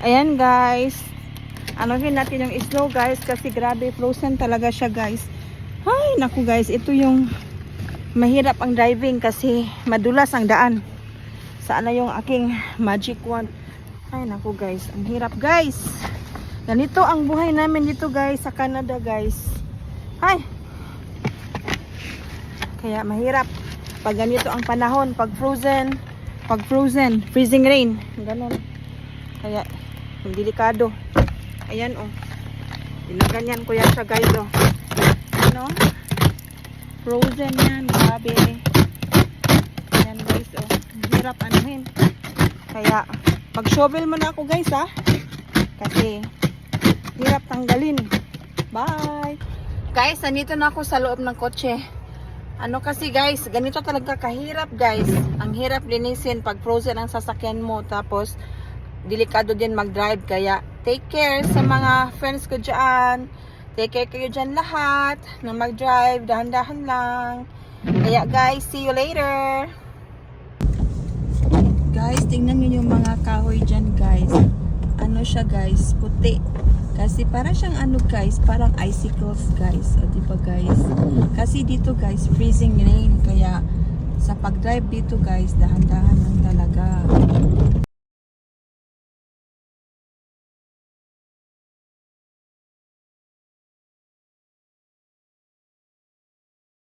Ayan guys. Anuhin natin yung snow guys kasi grabe frozen talaga siya guys. Ay naku guys, ito yung mahirap ang driving kasi madulas ang daan. Saan na yung aking magic wand? Ay naku guys, ang hirap guys. Ganito ang buhay namin dito guys sa Canada guys. Ay. Kaya mahirap pag ganito ang panahon, pag frozen, freezing rain, ganun. Kaya delikado. Ayan oh. Ginaganyan ko yan siya guys oh. Ano? Frozen yan, grabe. Ayan guys oh. Hirap anuhin. Kaya pag shovel mo na ako guys ha. Kasi hirap tanggalin. Bye. Guys, nandito na ako sa loob ng kotse. Ano kasi guys, ganito talaga kahirap guys. Ang hirap linisin pag frozen ang sasakyan mo. Tapos, delikado din mag-drive. Kaya, take care sa mga friends ko dyan. Take care kayo dyan lahat na mag-drive. Dahan-dahan lang. Kaya guys, see you later. Guys, tingnan nyo yung mga kahoy dyan guys. Ano siya guys, puti. Kasi parang siyang ano guys, parang icicles guys. O diba guys? Kasi dito guys, freezing rain. Kaya sa pag-drive dito guys, dahan-dahan lang talaga.